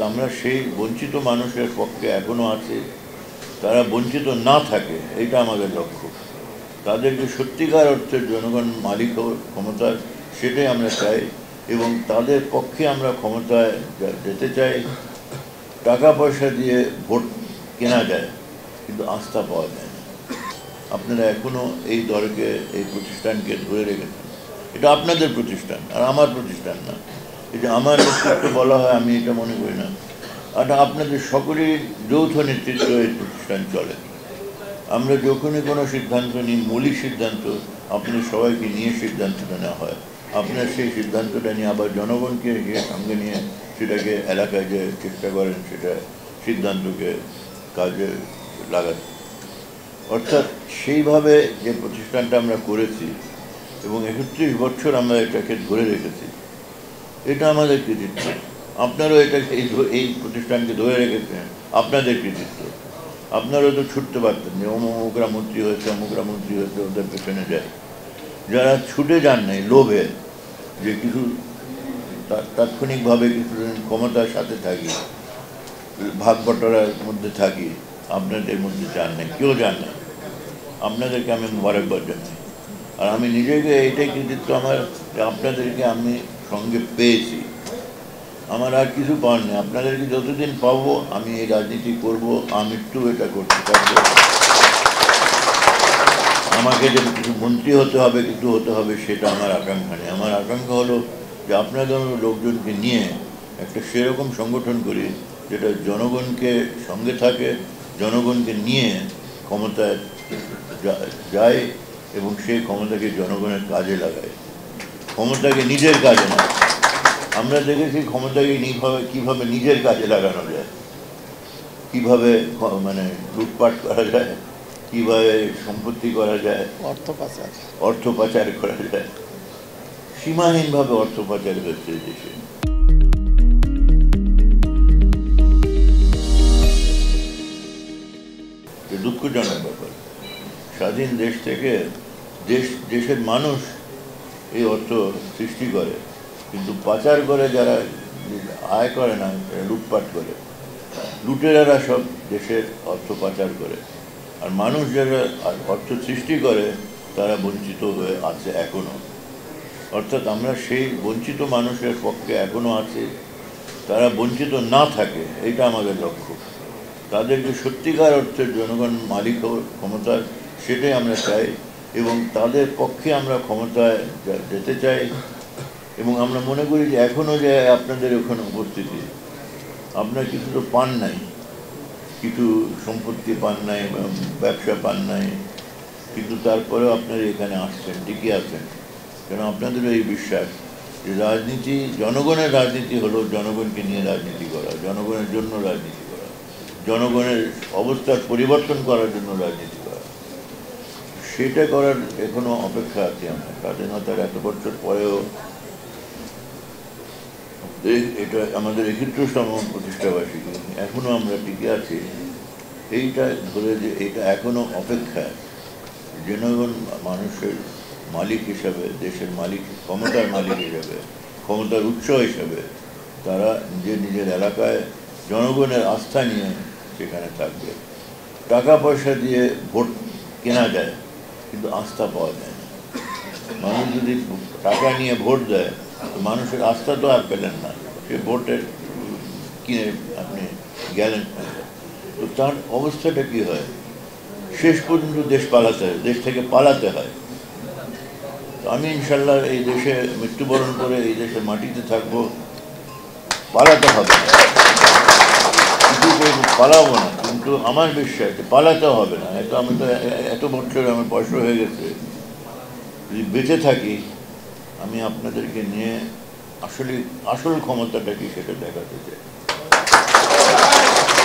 আমরা সেই বঞ্চিত মানুষের পক্ষে এখনও আছি, তারা বঞ্চিত না থাকে, এটা আমাদের লক্ষ্য। তাদেরকে সত্যিকার অর্থে জনগণ মালিক ক্ষমতার, সেটাই আমরা চাই, এবং তাদের পক্ষে আমরা ক্ষমতায় যেতে চাই। টাকা পয়সা দিয়ে ভোট কেনা যায়, কিন্তু আস্থা পাওয়া যায় না। আপনারা এখনও এই দলকে, এই প্রতিষ্ঠানকে ধরে রেখেছেন। এটা আপনাদের প্রতিষ্ঠান, আর আমার প্রতিষ্ঠান না। এটা আমার নেতৃত্ব বলা হয়, আমি এটা মনে করি না। আর আপনাদের সকলের যৌথ নেতৃত্ব এই প্রতিষ্ঠান চলে। আমরা যখনই কোনো সিদ্ধান্ত নিই, মৌলিক সিদ্ধান্ত আপনাদের সবাইকে নিয়ে সিদ্ধান্তটা নেওয়া হয়। আপনার সেই সিদ্ধান্তটা নিয়ে আবার জনগণকে সঙ্গে নিয়ে সেটাকে এলাকায় যে চেষ্টা করেন, সেটা সিদ্ধান্তকে কাজে লাগাতে। অর্থাৎ সেইভাবে যে প্রতিষ্ঠানটা আমরা করেছি এবং 31 বছর আমরা এটাকে ধরে রেখেছি, এটা আমাদের কৃতিত্ব। আপনারাও এটাকে এই প্রতিষ্ঠানকে ধরে রেখেছেন, আপনাদের কৃতিত্ব। আপনারাও তো ছুটতে পারতেন যে অমুকরা মন্ত্রী হয়েছে, অমুকরা মন্ত্রী হয়েছে, ওদের পেছনে যায়। যারা ছুটে যান নাই লোভে, যে কিছু তাৎক্ষণিকভাবে কিছুদিন ক্ষমতার সাথে থাকি, ভাগ বটরার মধ্যে থাকি, আপনাদের মধ্যে যান নাই, কেউ যান নাই। আপনাদেরকে আমি মোবারকবাদ জানাই। আর আমি নিজেকে এইটাই কৃতিত্ব আমার, যে আপনাদেরকে আমি সঙ্গে পেয়েছি। আমার আর কিছু পাওয়ার নেই। আপনাদেরকে যতদিন পাবো আমি এই রাজনীতি করব, আমি একটু এটা করতে পারবো। আমাকে যে কিছু মন্ত্রী হতে হবে, কিছু হতে হবে, সেটা আমার আকাঙ্ক্ষা নেই। আমার আকাঙ্ক্ষা হলো যে আপনাদের লোকজনকে নিয়ে একটা সেরকম সংগঠন করি যেটা জনগণকে সঙ্গে থাকে, জনগণকে নিয়ে ক্ষমতায় যায় এবং সেই ক্ষমতাকে জনগণের কাজে লাগায়, ক্ষমতাকে নিজের কাজে না। আমরা দেখেছি ক্ষমতাকে কীভাবে নিজের কাজে লাগানো যায়, কীভাবে মানে লুটপাট করা যায়, কীভাবে সম্পত্তি করা যায়, অর্থ পাচার করা যায়। সীমাহীনভাবে অর্থ পাচার হচ্ছে দেশে। দুঃখজনক ব্যাপার। স্বাধীন দেশ থেকে দেশের মানুষ এই অর্থ সৃষ্টি করে, কিন্তু পাচার করে যারা আয় করে না, লুটপাট করে, লুটেরারা সব দেশের অর্থ পাচার করে। আর মানুষ যারা অর্থ সৃষ্টি করে তারা বঞ্চিত হয়ে আছে এখনও। অর্থাৎ আমরা সেই বঞ্চিত মানুষের পক্ষে এখনও আছি, তারা বঞ্চিত না থাকে, এটা আমাদের লক্ষ্য। তাদেরকে সত্যিকার অর্থে জনগণ মালিক ক্ষমতার, সেটাই আমরা চাই, এবং তাদের পক্ষে আমরা ক্ষমতায় যেতে চাই। এবং আমরা মনে করি যে এখনও যে আপনাদের ওখানে উপস্থিতি, আপনার কিছু তো পান নাই, কিছু সম্পত্তি পান নাই, ব্যবসা পান নাই, কিন্তু তারপরেও আপনারা এখানে আসছেন, টিকে আছেন, কেন আপনাদেরও এই বিশ্বাস যে রাজনীতি, জনগণের রাজনীতি হলো জনগণকে নিয়ে রাজনীতি করা, জনগণের জন্য রাজনীতি করা, জনগণের অবস্থার পরিবর্তন করার জন্য রাজনীতি করা। সেটা করার এখনো অপেক্ষা আছি আমরা। স্বাধীনতার এত বছর পরেও এটা আমাদের 71তম প্রতিষ্ঠাবার্ষিকী, এখনো আমরা টিকে আছি। এইটা ধরে যে এটা এখনো অপেক্ষা, জনগণ মানুষের মালিক হিসাবে, দেশের মালিক, ক্ষমতার মালিক হিসাবে, ক্ষমতার উৎস হিসাবে তারা নিজের এলাকায় জনগণের আস্থা নিয়ে সেখানে থাকবে। টাকা পয়সা দিয়ে ভোট কেনা যায়, কিন্তু আস্থা পাওয়া যায় না। মানুষ যদি টাকা নিয়ে ভোট দেয়, মানুষের আস্থা তো আর পেলেন না, সে ভোটের কিনে আপনি গেলেন। তো তার অবস্থাটা কি হয়? শেষ পর্যন্ত দেশ থেকে পালাতে হয়। তো আমি ইনশাল্লাহ এই দেশে মৃত্যুবরণ করে এই দেশের মাটিতে থাকবো, পালাতে হবে না, কিছু পালাবো না, কিন্তু আমার বিশ্বাস পালাতে হবে না। আমি তো এত বছর আমার বয়স হয়ে গেছে, যদি বেঁচে থাকি আমি আপনাদেরকে নিয়ে আসল ক্ষমতাটা কি সেটা দেখাতে চাই।